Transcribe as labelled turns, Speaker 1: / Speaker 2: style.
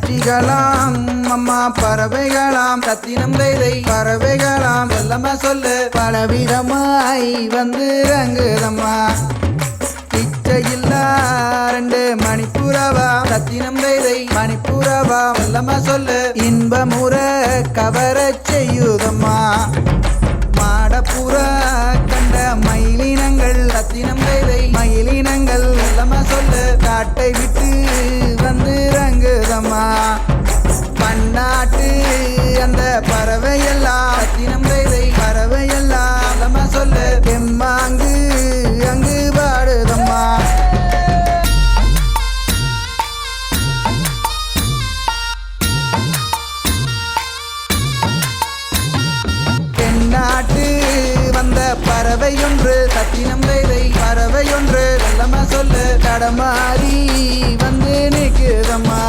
Speaker 1: பட்சிகளாம் அம்மா பறவைகளாம் ரத்தினம் தைதை பறவைகளாம் செல்லம்மா சொல்லு பலவிதமாய் வந்து ரங்குதம்மா இச்சையில்லா 2 மணிப்புறவா ரத்தினம் தைதை மணிப்புறவா செல்லம்மா சொல்லு இன்பமுற கவரச் செய்யுதம்மா மாடப்புற கண்ட மயிலினங்கள் ரத்தினம் தைதை மயிலினங்கள் செல்லம்மா சொல்லு காட்டை விட்டு வந்து ரங்குதம்மா பன்னாட்டு அந்த பறவையெல்லாம் ரத்தினம் தைதை பறவையெல்லாம் செல்லம்மா சொல்லு எம்மாங்கு அங்கு பாடுதம்மா தென்னாட்டு வந்த பறவையொன்று ரத்தினம் தைதை பறவையொன்று செல்லம்மா சொல்லு தடமாறி வந்து நிற்குதம்மா